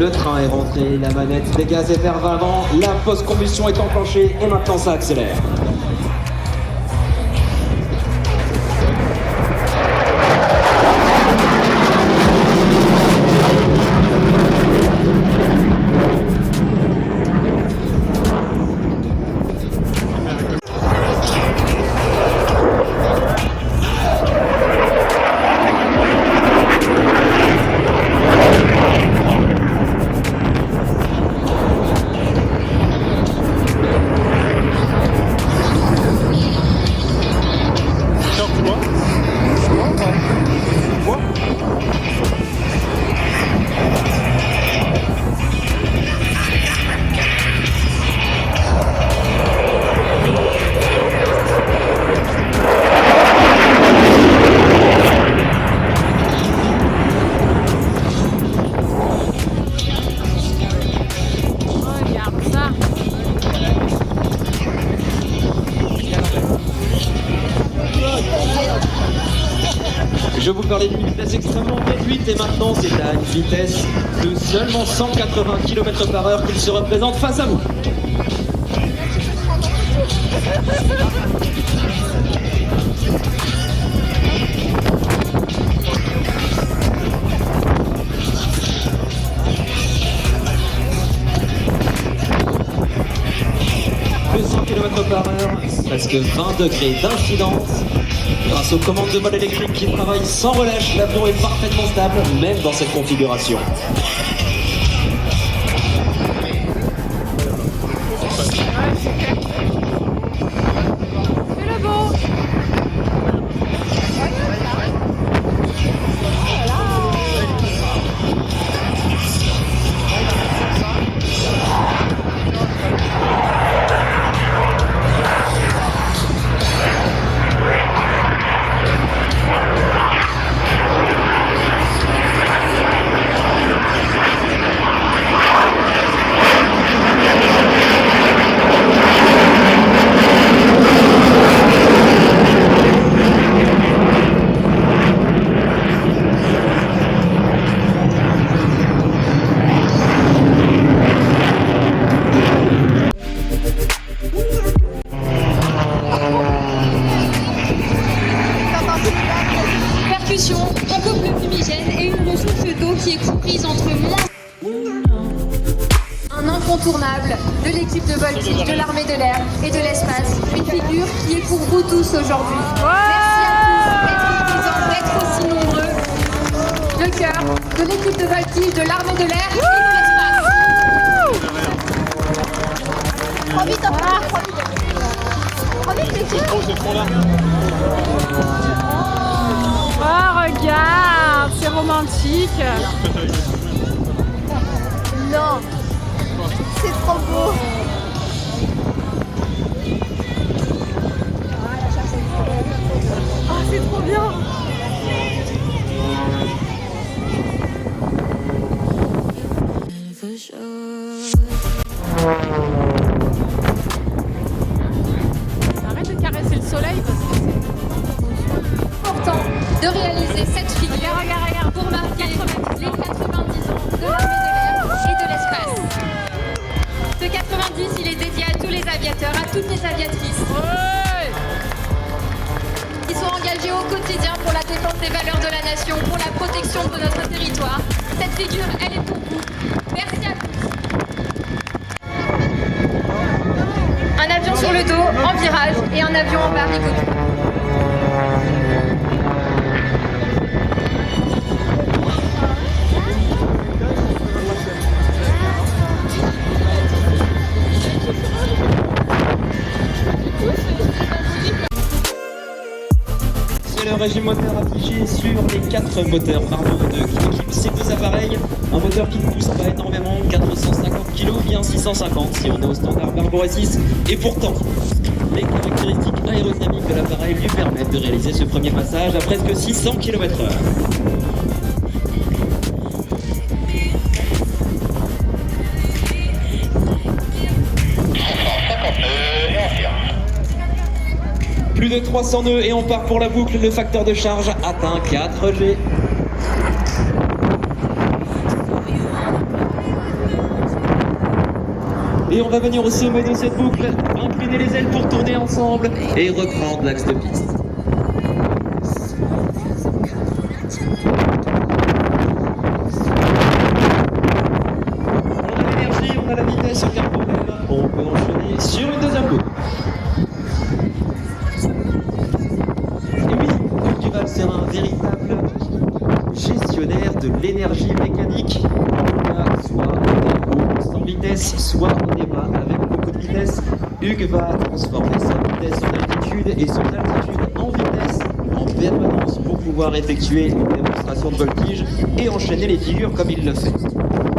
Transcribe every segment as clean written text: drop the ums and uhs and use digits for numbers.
Le train est rentré, la manette des gaz est vers l'avant, la post-combustion est enclenchée et maintenant ça accélère. Je vous parlais d'une vitesse extrêmement réduite et maintenant c'est à une vitesse de seulement 180 km/h qu'il se représente face à vous. De 100 km/h, presque 20 degrés d'incidence. Grâce aux commandes de mode électrique qui travaillent sans relâche, l'avion est parfaitement stable, même dans cette configuration. On coupe le fumigène et une ressource d'eau qui est comprise entre un incontournable de l'équipe de voltige, de l'armée de l'air et de l'espace. Une figure qui est pour vous tous aujourd'hui. Merci à tous d'être présents, d'être aussi nombreux. Le cœur de l'équipe de voltige, de l'armée de l'air et de l'espace. Trop vite, l'équipe. Oh, regarde, c'est romantique. Non, c'est trop beau. Oh, c'est trop bien. Arrête de caresser le soleil parce que c'est important de réaliser cette figure pour marquer les 90 ans de l'armée de l'air et de l'espace. Ce 90, il est dédié à tous les aviateurs, à toutes les aviatrices qui sont engagés au quotidien pour la défense des valeurs de la nation, pour la protection de notre territoire. Cette figure, elle est pour vous. Merci à tous. Un avion sur le dos, en virage, et un avion en barricade. C'est le régime moteur affiché sur les 4 moteurs Barbeau 2 qui équipent ces deux appareils. Un moteur qui ne pousse pas énormément, 450 kg vient 650 si on est au standard Barbeau S6. Et pourtant, les caractéristiques aérodynamiques de l'appareil lui permettent de réaliser ce premier passage à presque 600 km/h. Plus de 300 nœuds et on part pour la boucle. Le facteur de charge atteint 4G. Et on va venir au sommet de cette boucle, incliner les ailes pour tourner ensemble et reprendre l'axe de piste. On a l'énergie, on a la vitesse, aucun problème. On peut enchaîner sur une deuxième boucle. Et oui, Hugues Duval, c'est un véritable gestionnaire de l'énergie mécanique. Soit on est haut, sans vitesse, soit on est bas avec beaucoup de vitesse. Hugues va transformer sa vitesse en altitude et son altitude en vitesse en permanence pour pouvoir effectuer une démonstration de voltige et enchaîner les figures comme il le fait.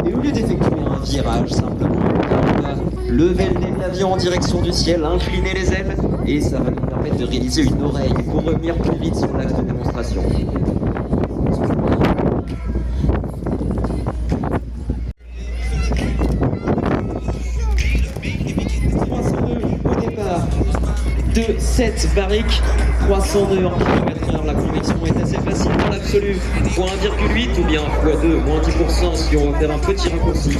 Et au lieu d'effectuer un virage simplement, on va lever le nez de l'avion en direction du ciel, incliner les ailes et ça va nous permettre de réaliser une oreille pour revenir plus vite sur l'axe de démonstration. De 7 barriques, 302 en km/h. La convection est assez facile dans l'absolu. Fois 1,8 ou bien x2, moins 10% si on veut faire un petit raccourci.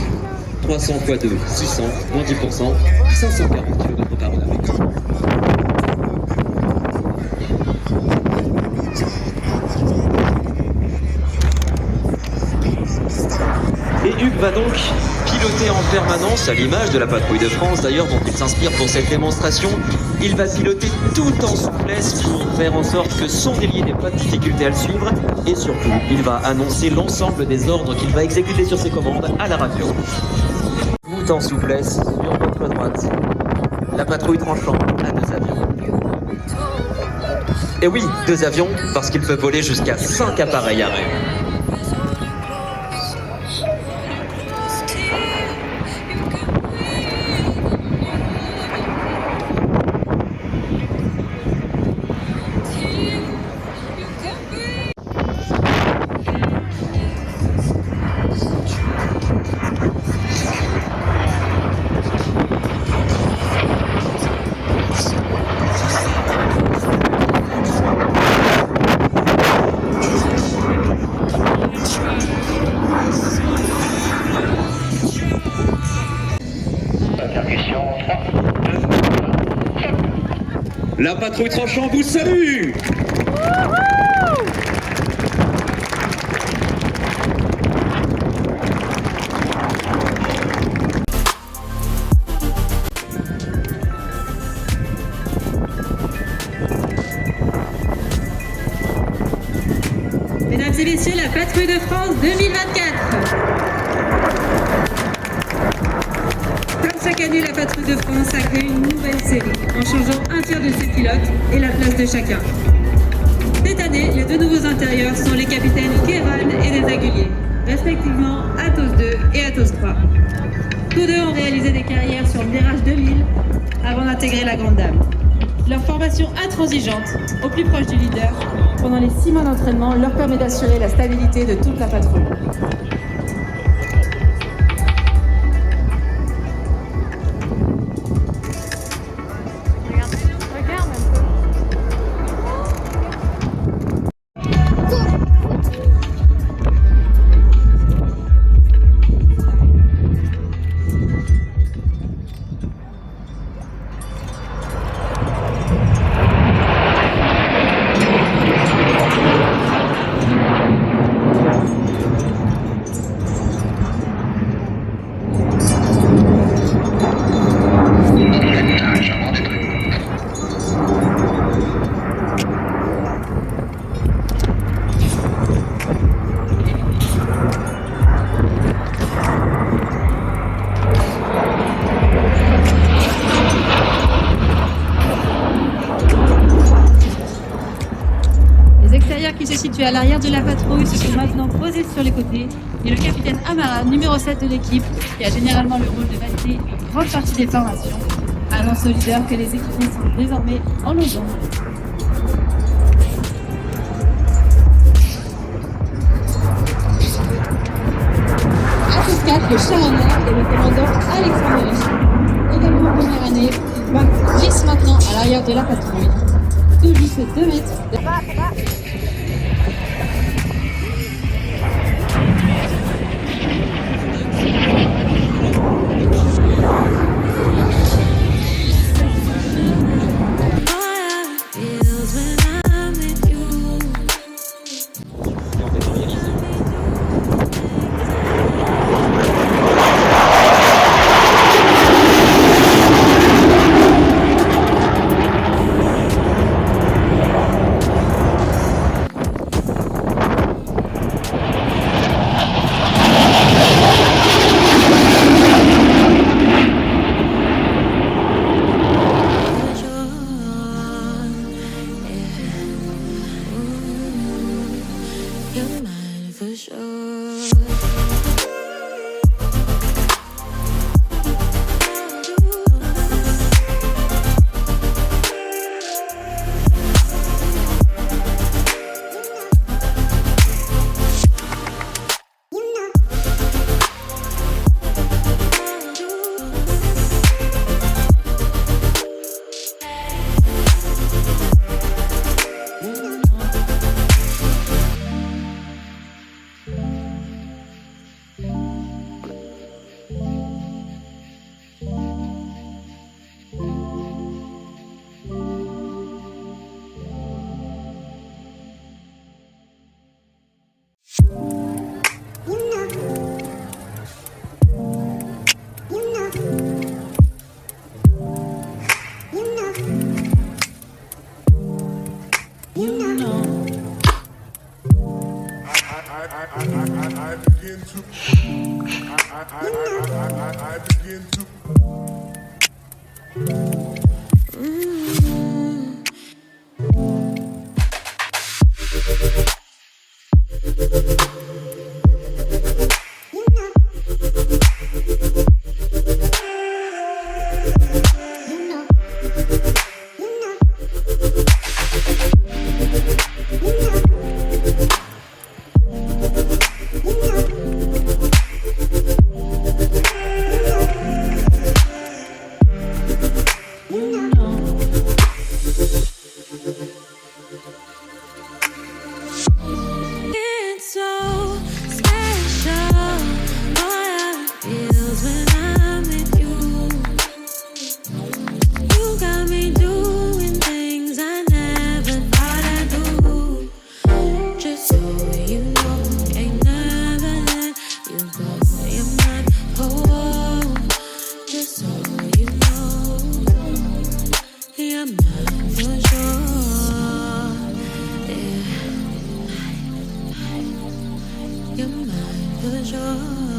300 x 2, 600, moins 10%, 540 km par heure. Et Hugues va donc piloter en permanence, à l'image de la patrouille de France d'ailleurs dont il s'inspire pour cette démonstration. Il va piloter tout en souplesse pour faire en sorte que son ailier n'ait pas de difficulté à le suivre et surtout il va annoncer l'ensemble des ordres qu'il va exécuter sur ses commandes à la radio. Tout en souplesse sur votre droite. La patrouille tranchant à 2 avions. Et oui, 2 avions parce qu'il peut voler jusqu'à 5 appareils arrêt. La patrouille tranchant vous salue. Mesdames et messieurs, la patrouille de France 2024. Comme chaque année, la patrouille de France a créé une nouvelle série en changeant un tiers de ses pilotes et la place de chacun. Cette année, les 2 nouveaux intérieurs sont les capitaines Kéran et des Aguiliers, respectivement Athos 2 et Athos 3. Tous deux ont réalisé des carrières sur le virage 2000 avant d'intégrer la Grande Dame. Leur formation intransigeante, au plus proche du leader, pendant les 6 mois d'entraînement, leur permet d'assurer la stabilité de toute la patrouille. Qui se situe à l'arrière de la patrouille se sont maintenant posés sur les côtés et le capitaine Amara, numéro 7 de l'équipe, qui a généralement le rôle de valider une grande partie des formations, annonce au leader que les équipiers sont désormais en losange. Athos 4, le charronneur et le commandant Alexandre Riche. Également en première année, il glisse maintenant à l'arrière de la patrouille. Tout juste 2 mètres de... for sure. I begin to It's so special, boy, it feels when I'm with you. You got me doing things I never thought I'd do. Just so you know, ain't never let you go. You're my whole. Just so you know, you're mine for sure. Yeah. You're mine for sure.